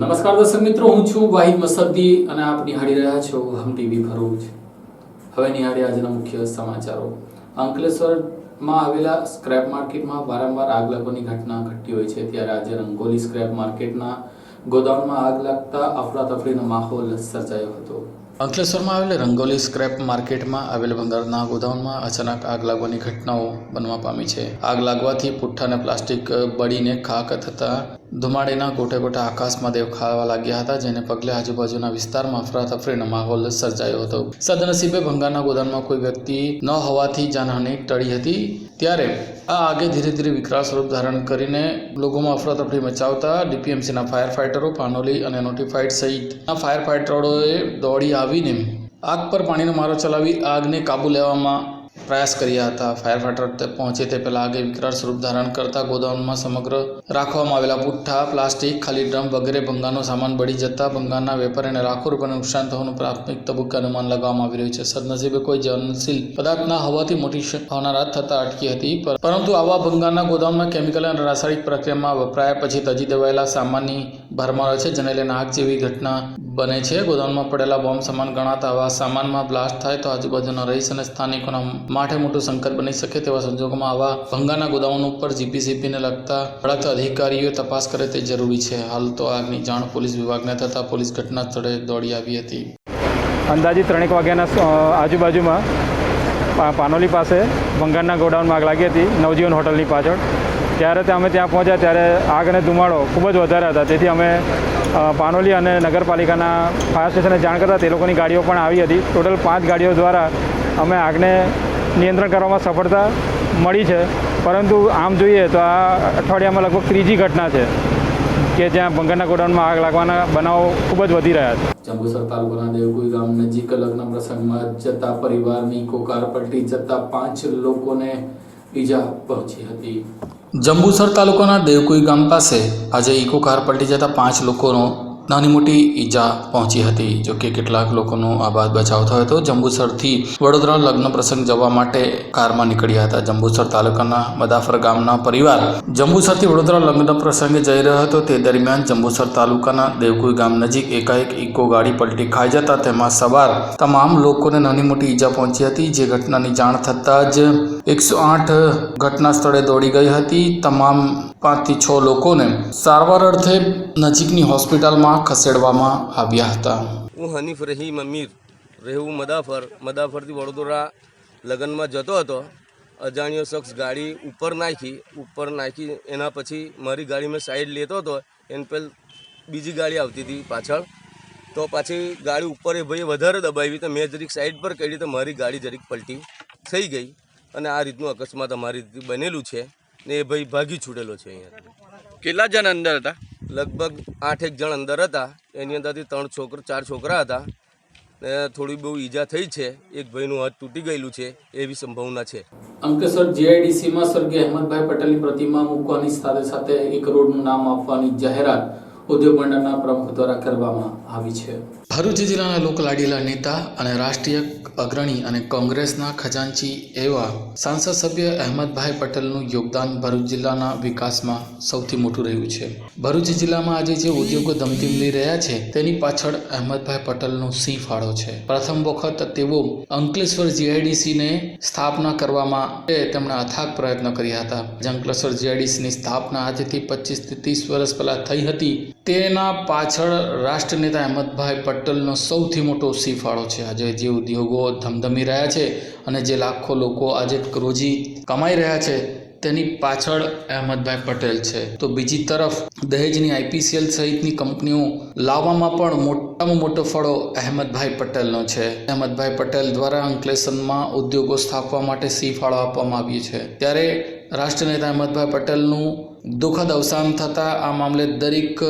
નમસ્કાર દર્શક મિત્રો, હું છું વાહિદ મસદ્દી અને આપ નિહાળી રહ્યા છો હમ ટીવી ભરૂચ. હવે નિહાળીએ આજના મુખ્ય સમાચારો. અંકલેશ્વરમાં આવેલા સ્ક્રેપ માર્કેટમાં વારંવાર આગ લાગવાની ઘટના ઘટતી હોય છે, ત્યારે આજે રંગોલી સ્ક્રેપ માર્કેટના ગોદામમાં આગ લાગતા અફરાતફરીનો માહોલ સર્જાયો હતો. અંકલેશ્વરમાં આવેલ રંગોલી સ્ક્રેપ માર્કેટમાં આવેલ ભંગારના ગોદામમાં અચાનક આગ લાગવાની ઘટનાઓ બનવા પામી છે. આગ લાગવાથી પુઠ્ઠા અને પ્લાસ્ટિક બળીને ખાક થતા ધુમાડેના ગોટે ગોટા આકાશમાં દેખાવા લાગ્યા હતા, જેને પગલે આજુબાજુના વિસ્તારમાં અફરાતફરીનો માહોલ સર્જાયો હતો. સદનસીબે ભંગારના ગોદામમાં કોઈ વ્યક્તિ ન હોવાથી જાનહાનિ ટળી હતી. ત્યારે આ આગે ધીરે ધીરે વિકરાળ સ્વરૂપ ધારણ કરીને લોકોમાં અફરાતફરી મચાવતા ડીપીએમસીના ફાયર ફાઇટરો, પાનોલી અને નોટિફાઈડ સહિતના ફાયર ફાઇટરોએ દોડી આવીને આગ પર પાણીનો મારો ચલાવી આગને કાબુ લેવામાં પ્રયાસ કર્યા હતા. ફાયર ફાઇટર પહોંચે તે પહેલાં આગે વિકરાળ સ્વરૂપ ધારણ કરતા ગોદામમાં સમગ્ર રાખવામાં આવેલા પુઠ્ઠા, પ્લાસ્ટિક, ખાલી ડ્રમ વગેરે ભંગારનો સામાન બળી જતા ભંગારના વેપારીને લાખો રૂપિયાનું નુકસાન થવાનું પ્રાથમિક તબક્કે અનુમાન લગાવવામાં આવી રહ્યું છે. સદનસીબે કોઈ જ્વલનશીલ પદાર્થ ના હોવાથી મોટી ભાવના થતા અટકી હતી, પરંતુ આવા ભંગારના ગોદામમાં કેમિકલ અને રાસાયણિક પ્રક્રિયામાં વપરાયા પછી તજી દેવાયેલા સામાનની ભરમાર હોય છે, જેને લઈને આગ જેવી ઘટના બને છે. ગોદામમાં પડેલા બોમ્બ સમાન ગણાતા આવા સામાનમાં બ્લાસ્ટ થાય તો આજુબાજુના રહીશ અને સ્થાનિકોના માટે મોટું સંકટ બની શકે. તેવા સંજોગોમાં આવા ભંગારના ગોદામો ઉપર જીપીસીબીને લગતા અધિકારીઓ તપાસ કરે તે જરૂરી છે. હાલ તો આગની જાણ પોલીસ વિભાગને થતાં પોલીસ ઘટના સ્થળે દોડી આવી હતી. અંદાજિત 3 વાગ્યાના આજુબાજુમાં પાનોલી પાસે ભંગારના ગોડાઉનમાં આગ લાગી હતી, નવજીવન હોટલની પાછળ. ત્યારે અમે ત્યાં પહોંચ્યા ત્યારે આગ અને ધુમાડો ખૂબ જ વધારે હતા. તેથી અમે પાનોલી અને નગરપાલિકાના ફાયર સ્ટેશને જાણ કરતા તે લોકોની ગાડીઓ પણ આવી હતી. ટોટલ 5 ગાડીઓ દ્વારા અમે આગને નિયંત્રણ કરવામાં સફળતા મળી છે. પરંતુ આમ જોઈએ તો આ અઠવાડિયામાં લગભગ 3જી ઘટના છે કે જ્યાં ભંગારના ગોડાઉનમાં આગ લાગવાના બનાવો ખૂબ જ વધી રહ્યા છે. જંબુસર તાલુકાના દેવકુઈ ગામ નજીક લગ્ન પ્રસંગમાં જતા પરિવારની ઇકો કાર પલટી જતા 5 લોકોને ઈજા પહોંચી હતી. જંબુસર તાલુકાના દેવકુઈ ગામ પાસે આજે ઇકો કાર પલટી જતા 5 લોકોનો નાની મોટી ઈજા પહોંચી હતી. જોકે કેટલાક લોકોનો આબાદ બચાવ થયો હતો. જંબુસરથી વડોદરા લગ્ન પ્રસંગ જવા માટે કારમાં નીકળ્યા હતા. જંબુસર તાલુકાના મદાફર ગામના પરિવાર જંબુસરથી વડોદરા લગ્ન પ્રસંગે જઈ રહ્યો હતો. તે દરમિયાન જંબુસર તાલુકાના દેવકુઈ ગામ નજીક એકાએક ઇકો ગાડી પલટી ખાઈ જતા તેમાં સવાર તમામ લોકોને નાની મોટી ઈજા પહોંચી હતી. જે ઘટનાની જાણ થતાં જ 108 ઘટના સ્થળે દોડી ગઈ હતી. તમામ 5 થી 6 લોકોને સારવાર અર્થે નજીકની હોસ્પિટલમાં ખસેડવામાં આવ્યા હતા. હું હનીફ રહીમ અમીર રહેવું મદાફરથી વડોદરા લગ્નમાં જતો હતો. અજાણ્યો શખ્સ ગાડી ઉપર નાખી એના પછી મારી ગાડી મેં સાઈડ લેતો હતો. એને પહેલાં બીજી ગાડી આવતી હતી પાછળ, તો પાછી ગાડી ઉપર એ ભાઈએ વધારે દબાવી તો મેં જરીક સાઈડ પર કરી તો મારી ગાડી જરીક પલટી થઈ ગઈ અને આ રીતનું અકસ્માત અમારી રીતે બનેલું છે ને એ ભાઈ ભાગી છૂટેલો છે. અહીંયા કેટલા જણ અંદર હતા? લગભગ 8 જણ અંદર હતા. એની અંદરથી 4 છોકરા હતા ને થોડી બહુ ઈજા થઈ છે. એક ભાઈનું હાથ તૂટી ગયેલું છે એવી સંભાવના છે. અંકલેશ્વર જીઆઈડીસીમાં સ્વર્ગીય અહેમદભાઈ પટેલની પ્રતિમા મૂકવાની સાથે એક રોડનું નામ આપવાની જાહેરાત ઉદ્યોગ મંડળના પ્રમુખ દ્વારા કરવામાં આવી છે. ભરૂચ જિલ્લાના લોકલાડીલા નેતા અને રાષ્ટ્રીય અગ્રણી અને કોંગ્રેસના ખજાનચી એવા સાંસદ સભ્ય અહેમદભાઈ પટેલનું યોગદાન ભરૂચ જિલ્લાના વિકાસમાં સૌથી મોટું રહ્યું છે. ભરૂચ જિલ્લામાં આજે જે ઉદ્યોગો ધમધમી રહ્યા છે તેની પાછળ અહેમદભાઈ પટેલનો સિંહ ફાળો છે. પ્રથમ વખત તેઓ અંકલેશ્વર જીઆઈડીસીને સ્થાપના કરવામાં તેમણે અથાગ પ્રયત્નો કર્યા હતા. અંકલેશ્વર જીઆઈડીસીની સ્થાપના આજથી 25 થી 30 વર્ષ પહેલા થઈ હતી. તેના પાછળ રાષ્ટ્રીય નેતા અહેમદભાઈ પટેલનો સૌથી મોટો સિંહ ફાળો છે. આજે જે ઉદ્યોગો ધમધમી રહ્યા છે અને જે લાખો લોકો આજે રોજી કમાઈ રહ્યા છે તેની પાછળ અહેમદભાઈ પટેલ છે. તો બીજી તરફ દહેજની આઈપીસીએલ સહિતની કંપનીઓ લાવવામાં પણ મોટામાં મોટો ફાળો અહેમદભાઈ પટેલનો છે. અહેમદભાઈ પટેલ દ્વારા અંકલેશ્વરમાં ઉદ્યોગો સ્થાપવા માટે સિંહ ફાળો આપવામાં આવ્યો છે. ત્યારે રાષ્ટ્રીય નેતા અહેમદભાઈ પટેલનું દુઃખદ અવસાન થતાં આ મામલે દરેક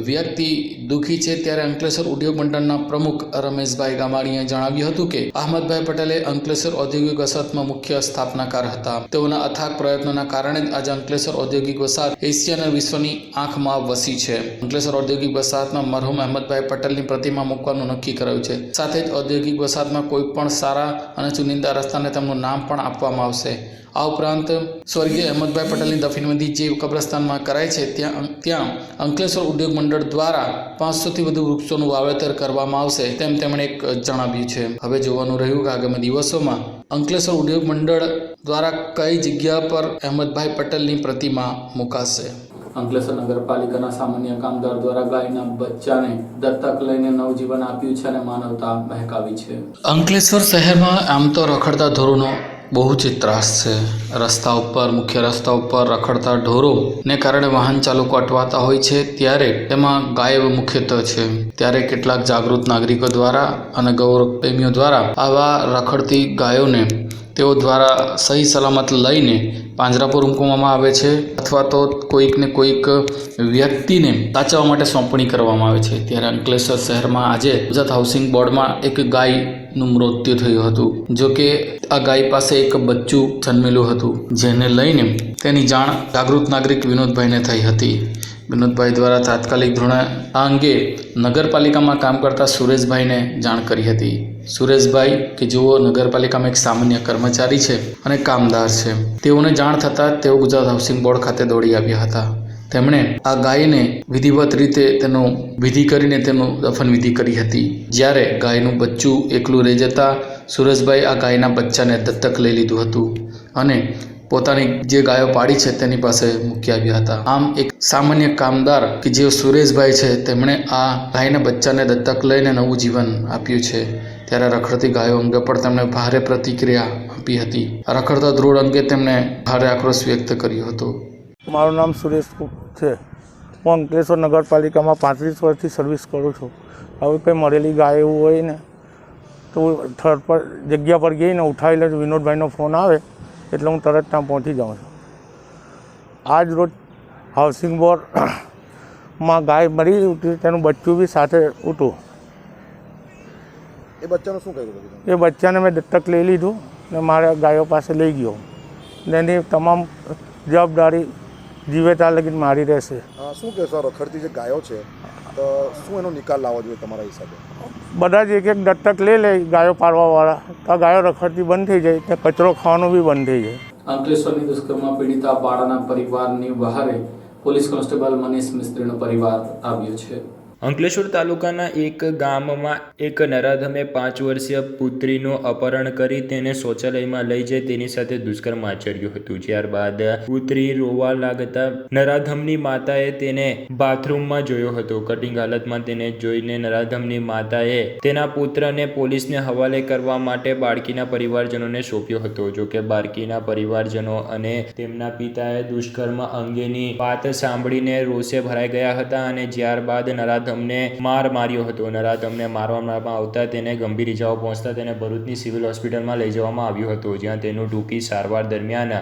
વ્યક્તિ દુઃખી છે. ત્યારે અંકલેશ્વર ઉદ્યોગ મંડળના પ્રમુખ રમેશભાઈ ગામાણીએ જણાવ્યું હતું કે અહેમદભાઈ પટેલે અંકલેશ્વર ઔદ્યોગિક વસાહતમાં મુખ્ય સ્થાપનાકાર હતા. તેઓના અથાગ પ્રયત્નોના કારણે જ આજે અંકલેશ્વર ઔદ્યોગિક વસાહત એશિયા અને વિશ્વની આંખમાં વસી છે. અંકલેશ્વર ઔદ્યોગિક વસાહતમાં મરહુમ અહેમદભાઈ પટેલની પ્રતિમા મૂકવાનું નક્કી કરાયું છે. સાથે જ ઔદ્યોગિક વસાહતમાં કોઈ પણ સારા અને ચુનિંદા રસ્તાને તેમનું નામ પણ આપવામાં આવશે. આ ઉપરાંત સ્વર્ગીય અહેમદભાઈ પટેલની દફનવિધિ જે કબ્રસ્તાનમાં કરાય છે ત્યાં અંકલેશ્વર ઉદ્યોગ મંડળ દ્વારા 500થી વધુ વૃક્ષોનું વાવેતર કરવામાં આવશે તેમ તેમણે એક જણાવ્યું છે. હવે જોવાનું રહ્યું કે આગામી દિવસોમાં અંકલેશ્વર ઉદ્યોગ મંડળ દ્વારા કઈ જગ્યા પર અહેમદભાઈ પટેલની પ્રતિમા મુકાશે. અંકલેશ્વર નગરપાલિકાના સામાન્ય કામદાર દ્વારા ગાયના બચ્ચાને દત્તક લઈને નવજીવન આપ્યું છે અને માનવતા મહેકાવી છે. અંકલેશ્વર શહેરમાં આમ તો રખડતા ઢોરોનો બહુ જ ત્રાસ છે. રસ્તા ઉપર મુખ્ય રસ્તા ઉપર રખડતા ઢોરોને કારણે વાહન ચાલકો અટવાતા હોય છે, ત્યારે તેમાં ગાય મુખ્યત્વે છે. ત્યારે કેટલાક જાગૃત નાગરિકો દ્વારા અને ગૌ પ્રેમીઓ દ્વારા આવા રખડતી ગાયોને તેઓ દ્વારા સહી સલામત લઈને પાંજરાપોર મૂકવામાં આવે છે અથવા તો કોઈકને કોઈક વ્યક્તિને સાચવવા માટે સોંપણી કરવામાં આવે છે. ત્યારે અંકલેશ્વર શહેરમાં આજે ગુજરાત હાઉસિંગ બોર્ડમાં એક ગાયનું મૃત્યુ થયું હતું. જો કે આ ગાય પાસે એક બચ્ચું જન્મેલું હતું, જેને લઈને તેની જાણ જાગૃત નાગરિક વિનોદભાઈને થઈ હતી. વિનોદભાઈ દ્વારા તાત્કાલિક ધોરણે આ અંગે નગરપાલિકામાં કામ કરતા સુરેશભાઈને જાણ કરી હતી. સુરેશભાઈ કે જેઓ નગરપાલિકામાં એક સામાન્ય કર્મચારી છે અને કામદાર છે, તેઓને જાણ થતાં તેઓ ગુજરાત હાઉસિંગ બોર્ડ ખાતે દોડી આવ્યા હતા. તેમણે આ ગાયને વિધિવત રીતે તેનું વિધિ કરીને તેનું દફન વિધિ કરી હતી. જ્યારે ગાયનું બચ્ચું એકલું રહી જતાં સુરેશભાઈ આ ગાયના બચ્ચાને દત્તક લઈ લીધું હતું અને પોતાની જે ગાયો પાડી છે તેની પાસે મૂકી આવ્યા હતા. આમ એક સામાન્ય કામદાર કે જે સુરેશભાઈ છે તેમણે આ ગાયના બચ્ચાને દત્તક લઈને નવું જીવન આપ્યું છે. ત્યારે રખડતી ગાયો અંગે પણ તેમણે ભારે પ્રતિક્રિયા આપી હતી. રખડતા ધ્રોળ અંગે તેમણે ભારે આક્રોશ વ્યક્ત કર્યો હતો. મારું નામ સુરેશ છે. હું અંકલેશ્વર નગરપાલિકામાં 35 વર્ષથી સર્વિસ કરું છું. હવે કંઈ મળેલી ગાય એવું હોય ને તો થર્ડ પર જગ્યા પર ગઈને ઉઠાવી લે. વિનોદભાઈનો ફોન આવે એટલે હું તરત ત્યાં પહોંચી જાઉં છું. આજ રોજ હાઉસિંગ બોર્ડમાં ગાય મરી ઉઠી, તેનું બચ્ચું બી સાથે ઉઠું. એ બચ્ચાનું શું કર્યું? એ બચ્ચાને મેં દત્તક લઈ લીધું ને મારા ગાયો પાસે લઈ ગયો. એની તમામ જવાબદારી જીવે ત્યાં લગીને મારી રહેશે. શું કહેશો, રખડતી જે ગાયો છે તો શું એનો નિકાલ લાવવો જોઈએ તમારા હિસાબે? બધા જ એક એક દત્તક લઈ લે ગાયો પાડવાવાળા, તો આ ગાયો રખડતી બંધ થઈ જાય, ને કચરો ખાવાનું બી બંધ થઈ જાય. અંકલેશ્વરની દુષ્કર્મ પીડિતા બાળાના પરિવારની વહારે પોલીસ કોન્સ્ટેબલ મનીષ મિસ્ત્રીનો પરિવાર આવ્યો છે. અંકલેશ્વર તાલુકાના એક ગામમાં એક નરાધમે 5 વર્ષીય પુત્રીનું અપહરણ કરી તેને શૌચાલયમાં લઈ જઈ તેની સાથે દુષ્કર્મ આચર્યું હતું. ત્યારબાદ પુત્રી રોવા લાગતા નરાધમની માતાએ તેને બાથરૂમમાં જોયો હતો. કટિંગ હાલતમાં તેને જોઈને નરાધમની માતાએ તેના પુત્રને પોલીસને હવાલે કરવા માટે બાળકીના પરિવારજનોને સોંપ્યો હતો. જોકે બાળકીના પરિવારજનો અને તેમના પિતાએ દુષ્કર્મ અંગેની વાત સાંભળીને રોષે ભરાઈ ગયા હતા અને ત્યારબાદ નરાધમ માર માર્યો હતો. નરાધમને મારવામાં આવતા તેને ગંભીર ઇજાઓ પહોંચતા તેને ભરૂચની સિવિલ હોસ્પિટલમાં લઈ જવામાં આવ્યો હતો, જ્યાં તેનું ટૂંકી સારવાર દરમિયાન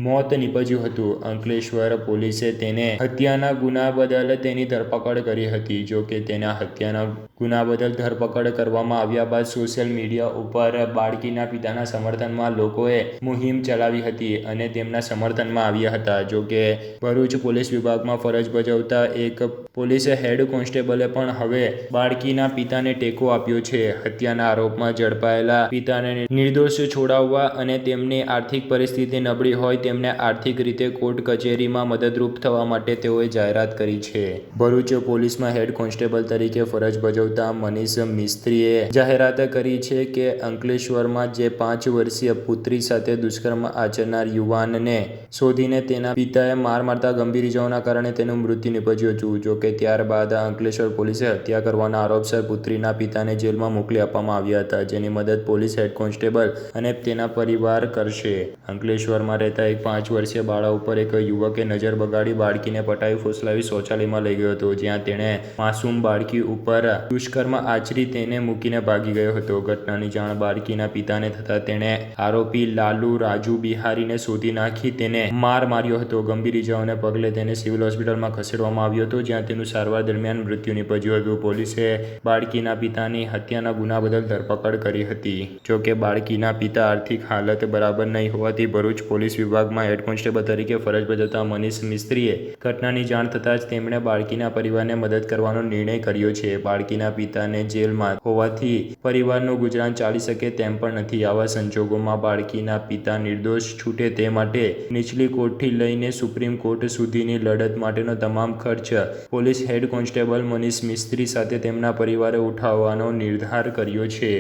મોત નીપજ્યું હતું. અંકલેશ્વર પોલીસે તેને હત્યાના ગુના બદલ તેની ધરપકડ કરી હતી. જો કે તેના હત્યાના ગુના બદલ ધરપકડ કરવામાં આવ્યા બાદ સોશિયલ મીડિયા ઉપર બાળકીના પિતાના સમર્થનમાં લોકોએ મુહિમ ચલાવી હતી અને તેમના સમર્થનમાં આવ્યા હતા. જો કે ભરૂચ પોલીસ વિભાગમાં ફરજ બજાવતા એક પોલીસ હેડ કોન્સ્ટેબલ પણ હવે બાળકીના પિતાને ટેકો આપ્યો છે. હત્યાના આરોપમાં ઝડપાયેલા પિતાને નિર્દોષ છોડાવવા અને તેમની આર્થિક પરિસ્થિતિ નબળી હોય તેમને આર્થિક રીતે કોર્ટ કચેરીમાં મદદરૂપ થવા માટે તેઓએ જાહેરાત કરી છે. ભરૂચ પોલીસમાં હેડ કોન્સ્ટેબલ તરીકે ફરજ બજાવતા મનીષ મિસ્ત્રીએ જાહેરાત કરી છે કે અંકલેશ્વરમાં જે 5 વર્ષીય પુત્રી સાથે દુષ્કર્મ આચરનાર યુવાનને શોધીને તેના પિતાએ માર મારતા ગંભીર ઇજાઓના કારણે તેનું મૃત્યુ નીપજ્યું હતું. જોકે ત્યારબાદ અંકલેશ્વર પોલીસે હત્યા કરવાના આરોપસર પુત્રીના પિતાને જેલમાં મોકલી આપવામાં આવ્યા હતા, જેની મદદ પોલીસ હેડ કોન્સ્ટેબલ અને તેના પરિવાર કરશે. અંકલેશ્વરમાં રહેતા એક 5 વર્ષીય બાળા ઉપર એક યુવકે નજર બગાડી બાળકીને પટાવી ફોસલાવી શૌચાલયમાં લઈ ગયો હતો, જ્યાં તેણે માસૂમ બાળકી ઉપર દુષ્કર્મ આચરી તેને મૂકીને ભાગી ગયો હતો. ઘટનાની જાણ બાળકીના પિતાને થતાં તેણે આરોપી લાલુ રાજુ બિહારીને શોધી નાખી તેને માર માર્યો હતો. ગંભીર ઇજાઓને પગલે તેને સિવિલ હોસ્પિટલમાં ખસેડવામાં આવ્યો હતો, જ્યાં તેનું સારવાર દરમિયાન મૃત્યુ નીપજ્યું હતું. પોલીસે બાળકીના પિતાની હત્યાના ગુના બદલ ધરપકડ કરી હતી. જોકે બાળકીના પિતા આર્થિક હાલત બરાબર નહીં હોવાથી ભરૂચ પોલીસ વિભાગમાં હેડ કોન્સ્ટેબલ તરીકે ફરજ બજાવતા મનીષ મિસ્ત્રીએ ઘટનાની જાણ થતાં જ તેમણે બાળકીના પરિવારને મદદ કરવાનો નિર્ણય કર્યો છે. બાળકીના પિતાને જેલમાં હોવાથી પરિવારનું ગુજરાન ચાલી શકે તેમ પણ નથી. આવા સંજોગોમાં બાળકીના પિતા નિર્દોષ છૂટે તે માટે નીચલી કોર્ટથી લઈને સુપ્રીમ કોર્ટ સુધીની લડત માટેનો તમામ ખર્ચ પોલીસ હેડ કોન્સ્ટેબલ મનીષ મિસ્ત્રી સાથે તેમના પરિવારે ઉઠાવવાનો નિર્ધાર કર્યો છે.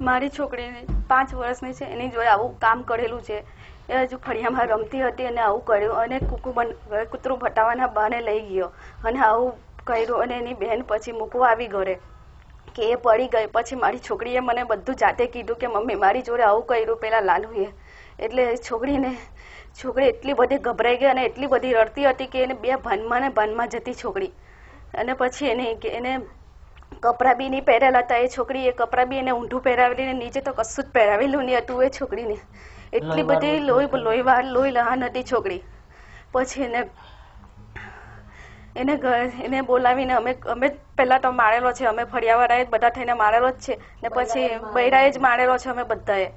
મારી છોકરીને 5 વર્ષની છે, એની જોડે આવું કામ કરેલું છે. એ હજુ ફળિયામાં રમતી હતી અને આવું કર્યું અને કૂતરું ભટાવાના બહાને લઈ ગયો અને આવું કર્યું અને એની બહેન પછી મૂકવા આવી ઘરે કે એ પડી ગઈ. પછી મારી છોકરીએ મને બધું જાતે કીધું કે મમ્મી મારી જોડે આવું કર્યું પેલા લાલુએ. એટલે છોકરી એટલી બધી ગભરાઈ ગઈ અને એટલી બધી રડતી હતી કે એને બે ભાનમાં જતી છોકરી. અને પછી એને કપડાં બી નહીં પહેરેલા હતા. એ છોકરી એ કપડાં બી એને ઊંધું પહેરાવેલી ને નીચે તો કશું જ પહેરાવેલું નહીં હતું. એ છોકરીને એટલી બધી લોહી લહાન હતી છોકરી. પછી એને બોલાવીને અમે પહેલાં તો મારેલો છે, અમે ફળિયાવાળાએ બધા થઈને મારેલો જ છે ને પછી બૈરાએ જ મારેલો છે અમે બધાએ.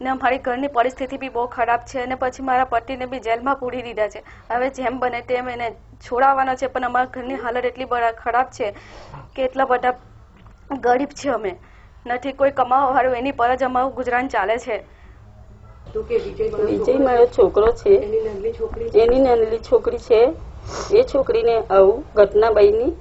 ને અમારી ઘરની પરિસ્થિતિ બી બહુ ખરાબ છે અને પછી મારા પતિને બી જેલમાં પૂરી દીધા છે. હવે જેમ બને તેમ એને છોડાવવાનો છે, પણ અમારા ઘરની હાલત એટલી ખરાબ છે કે એટલા બધા ગરીબ છે, અમે નથી કોઈ કમાવાવાળું, એની પર જ અમારું ગુજરાન ચાલે છે. વિજય મારો છોકરો છે, એની નાની છોકરી છે. એ છોકરીને આવું ઘટના બની.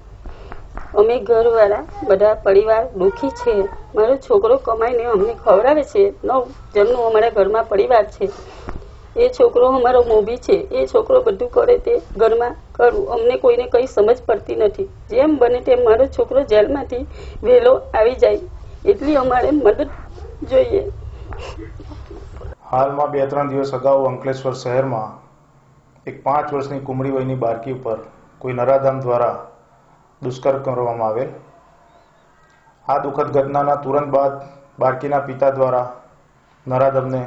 અમે ઘરવાળા બધા પરિવાર દુઃખી છે. મારો છોકરો કમાઈને અમને ખવડાવે છે. 9 જણનું અમારા ઘરમાં પરિવાર છે. એ છોકરો અમારો મોભી છે. એ છોકરો બધું કરે તે ઘરમાં કરવું. અમને કોઈને કંઈ સમજ પડતી નથી. જેમ બને તેમ મારો છોકરો જેલમાંથી વહેલો આવી જાય એટલી અમારે મદદ જોઈએ. હાલમાં 2-3 દિવસ અગાઉ અંકલેશ્વર શહેરમાં એક 5 વર્ષની કુમળી વયની બાળકી ઉપર કોઈ નરાધામ દ્વારા દુષ્કર્મ કરવામાં આવેલ. આ દુઃખદ ઘટનાના તુરંત બાદ બાળકીના પિતા દ્વારા નરાધમને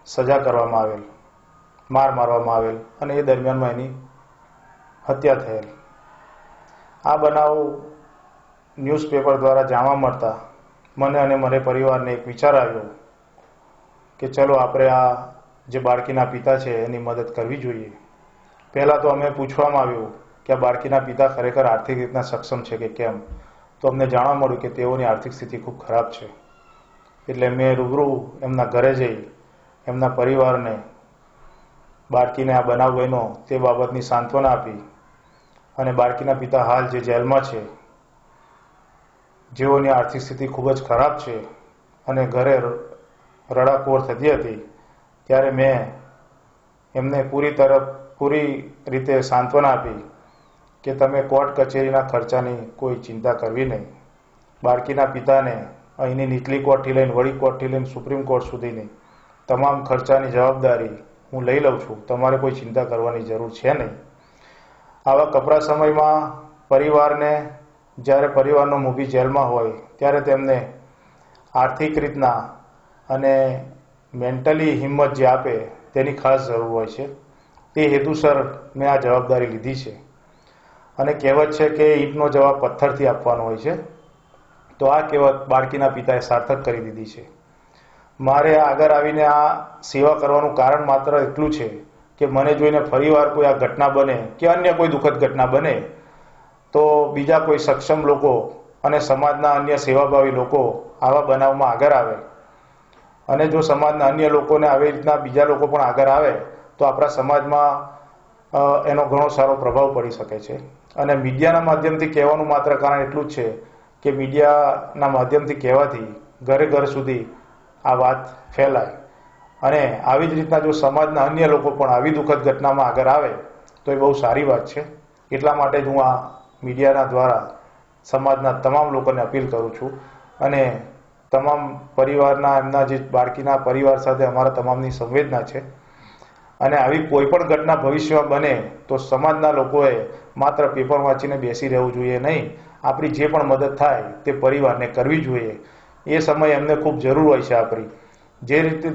સજા કરવામાં આવેલ, મારવામાં આવેલ અને એ દરમિયાનમાં એની હત્યા થયેલ. આ બનાવ ન્યૂઝપેપર દ્વારા જાણવા મળતા મને અને મારે પરિવારને એક વિચાર આવ્યો કે ચલો આપણે આ જે બાળકીના પિતા છે એની મદદ કરવી જોઈએ. પહેલાં તો અમે પૂછવામાં આવ્યું કે આ બાળકીના પિતા ખરેખર આર્થિક રીતના સક્ષમ છે કે કેમ. તો અમને જાણવા મળ્યું કે તેઓની આર્થિક સ્થિતિ ખૂબ ખરાબ છે. એટલે મેં રૂબરૂ એમના ઘરે જઈ એમના પરિવારને બાળકીને આ બનાવ બન્યો તે બાબતની સાંત્વના આપી અને બાળકીના પિતા હાલ જે જેલમાં છે, જેઓની આર્થિક સ્થિતિ ખૂબ જ ખરાબ છે અને ઘરે રડાકોર થતી હતી, ત્યારે મેં એમને પૂરી રીતે સાંત્વના આપી કે તમે કોર્ટ કચેરીના ખર્ચાની કોઈ ચિંતા કરવી નહીં. બાળકીના પિતાને અહીંની નીચલી કોર્ટથી લઈને વડી કોર્ટથી લઈને સુપ્રીમ કોર્ટ સુધીની તમામ ખર્ચાની જવાબદારી હું લઈ લઉં છું. તમારે કોઈ ચિંતા કરવાની જરૂર છે નહીં. આવા કપરા સમયમાં પરિવારને, જ્યારે પરિવારનો મોભી જેલમાં હોય ત્યારે તેમને આર્થિક રીતના અને મેન્ટલી હિંમત જે આપે તેની ખાસ જરૂર હોય છે. તે હેતુસર મેં આ જવાબદારી લીધી છે. અને કહેવત છે કે ઈંટનો જવાબ પથ્થરથી આપવાનો હોય છે. તો આ કહેવત બાળકીના પિતાએ સાર્થક કરી દીધી છે. મારે આગળ આવીને આ સેવા કરવાનું કારણ માત્ર એટલું છે કે મને જોઈને ફરીવાર કોઈ આ ઘટના બને કે અન્ય કોઈ દુઃખદ ઘટના બને તો બીજા કોઈ સક્ષમ લોકો અને સમાજના અન્ય સેવાભાવી લોકો આવા બનાવમાં આગળ આવે. અને જો સમાજના અન્ય લોકોને આવી રીતના બીજા લોકો પણ આગળ આવે તો આપણા સમાજમાં એનો ઘણો સારો પ્રભાવ પડી શકે છે. અને મીડિયાના માધ્યમથી કહેવાનું માત્ર કારણ એટલું જ છે કે મીડિયાના માધ્યમથી કહેવાથી ઘરે ઘર સુધી આ વાત ફેલાય. અને આવી જ રીતના જો સમાજના અન્ય લોકો પણ આવી દુઃખદ ઘટનામાં આગળ આવે તો એ બહુ સારી વાત છે. એટલા માટે જ હું આ મીડિયાના દ્વારા સમાજના તમામ લોકોને અપીલ કરું છું. અને તમામ પરિવારના એમના જે બાળકીના પરિવાર સાથે અમારા તમામની સંવેદના છે. અને આવી કોઈ પણ ઘટના ભવિષ્યમાં બને તો સમાજના લોકોએ માત્ર પેપર વાંચીને બેસી રહેવું જોઈએ નહીં. આપણી જે પણ મદદ થાય તે પરિવારને કરવી જોઈએ. એ સમય એમને ખૂબ જરૂર હોય છે આપણી.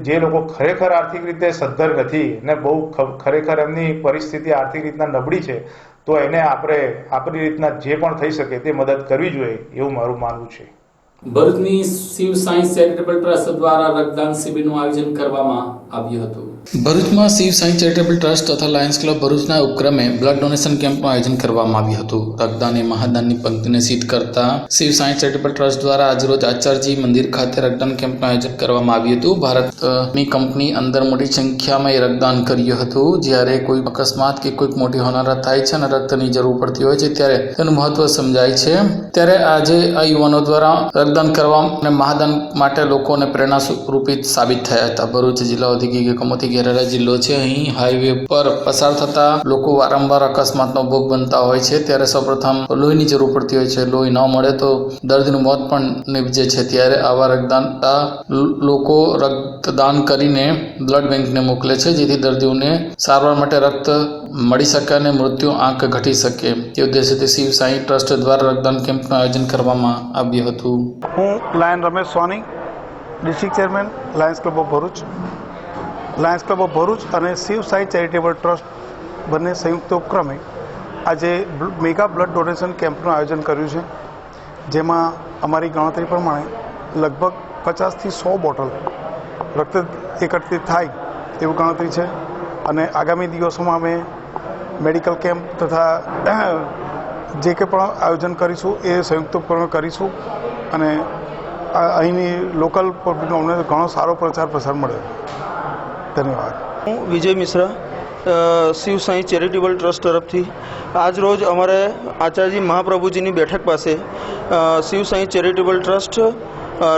જે લોકો ખરેખર આર્થિક રીતે સદ્ધર નથી ને બહુ ખરેખર એમની પરિસ્થિતિ આર્થિક રીતના નબળી છે તો એને આપણે આપણી રીતના જે પણ થઈ શકે તે મદદ કરવી જોઈએ એવું મારું માનવું છે. ભરૂચની શિવ સાંઈ ચેરિટેબલ ટ્રસ્ટ દ્વારા રક્તદાન શિબિરનું આયોજન કરવામાં આવ્યું હતું. ભરૂચમાં શિવ સાંઈ ચેરિટેબલ ટ્રસ્ટ તથા લાયન્સ ક્લબ ભરૂચના ઉપક્રમે બ્લડ ડોનેશન કેમ્પનું આયોજન કરવામાં આવ્યું હતું. રક્તદાન એ મહાદાનની પંક્તિને સિદ્ધ કરતા શિવ સાંઈ ચેરિટેબલ ટ્રસ્ટ દ્વારા આજરોજ આચાર્યજી મંદિર ખાતે રક્તદાન કેમ્પનું આયોજન કરવામાં આવ્યું હતું. ભારતની કંપની અંદર મોટી સંખ્યામાં એ રક્તદાન કર્યું હતું. જ્યારે કોઈ અકસ્માત કે કોઈક મોટી હોનારત થાય છે અને રક્તની જરૂર પડતી હોય છે ત્યારે તેનું મહત્વ સમજાય છે. ત્યારે આજે આ યુવાનો દ્વારા રક્તદાન કરવા અને મહાદાન માટે લોકોને પ્રેરણા રૂપી સાબિત થયા હતા. ભરૂચ જિલ્લા ઔદ્યોગિક એકમોથી ઘેરાયેલા જિલ્લો છે. અહીં હાઈવે પર પસાર થતા લોકો વારંવાર અકસ્માતનો ભોગ બનતા હોય છે. ત્યારે સૌપ્રથમ લોહીની જરૂર પડતી હોય છે. લોહી ન મળે તો દર્દીનું મોત પણ નિપજે છે. ત્યારે આવા રક્તદાતા લોકો રક્તદાન કરીને બ્લડ બેંકને મોકલે છે, જેથી દર્દીઓને સારવાર માટે રક્ત મળી શકે અને મૃત્યુ આંક ઘટી શકે. તે ઉદ્દેશ્યથી શિવ સાંઈ ટ્રસ્ટ દ્વારા રક્તદાન કેમ્પનું આયોજન કરવામાં આવ્યું હતું. હું lion Ramesh Soni, district chairman lions club of Bharuch. Lions club of Bharuch અને શિવ સાંઈ ચેરિટેબલ ટ્રસ્ટ બંને સંયુક્ત ઉપક્રમે આજે મેગા બ્લડ ડોનેશન કેમ્પનું આયોજન કર્યું છે, જેમાં અમારી ગણતરી પ્રમાણે લગભગ 50થી 100 બોટલ રક્ત એકત્રિત થાય એવું ગણતરી છે. અને આગામી દિવસોમાં અમે મેડિકલ કેમ્પ તથા જે કંઈ પણ આયોજન કરીશું એ સંયુક્ત ઉપક્રમે કરીશું અને અહીંની લોકલ પબ્લિકનો અમને ઘણો સારો પ્રચાર પ્રસાર મળ્યો. ધન્યવાદ. હું વિજય મિશ્રા, શિવ સાંઈ ચેરિટેબલ ટ્રસ્ટ તરફથી આજ રોજ અમારે આચાર્યજી મહાપ્રભુજીની બેઠક પાસે Shiv Sai charitable trust,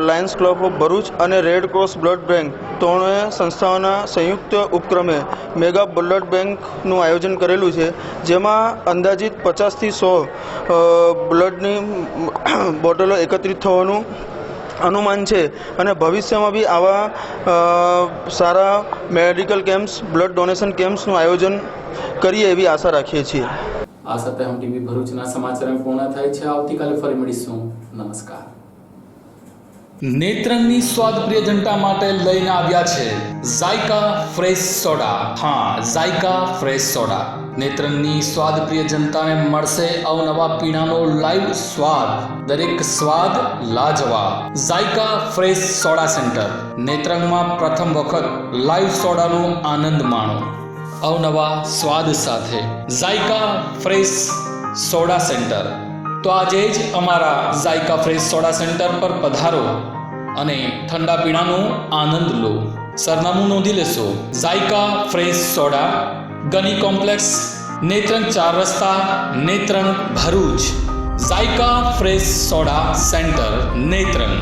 lions club of Bharuch અને રેડ ક્રોસ બ્લડ બેંક ત્રણેય સંસ્થાઓના સંયુક્ત ઉપક્રમે મેગા બ્લડ બેંકનું આયોજન કરેલું છે, જેમાં અંદાજિત 50થી 100 બ્લડની બોટલો એકત્રિત થવાનું અનુમાન છે. અને ભવિષ્યમાં બી આવા સારા મેડિકલ કેમ્પ્સ, બ્લડ ડોનેશન કેમ્પ્સનું આયોજન કરીએ એવી આશા રાખીએ છીએ. આ સાથે હમ ટીવી ભરૂચના સમાચાર પૂર્ણ થાય છે. આવતીકાલે ફરી મળીશું. નમસ્કાર. નેત્રંગની સ્વાદપ્રિય જનતા માટે લઈને આવ્યા છે ઝાયકા ફ્રેશ સોડા. હા, ઝાયકા ફ્રેશ સોડા. નેત્રંગની સ્વાદપ્રિય જનતાને મળશે અવનવા પીણાનો લાઈવ સ્વાદ. દરેક સ્વાદ લાજવાબ. ઝાયકા ફ્રેશ સોડા સેન્ટર, નેત્રંગમાં પ્રથમ વખત લાઈવ સોડાનો આનંદ માણો અવનવા સ્વાદ સાથે. ઝાયકા ફ્રેશ સોડા સેન્ટર. તો આજે જ અમારા ઝાયકા ફ્રેશ સોડા સેન્ટર પર પધારો અને ઠંડા પીણાનો આનંદ લો. સરનામું નોંધી લેશો. Zaika fresh soda, Gani complex, Netrang 4 રસ્તા, Netrang, Bharuch. Zaika fresh soda centre, Netrang.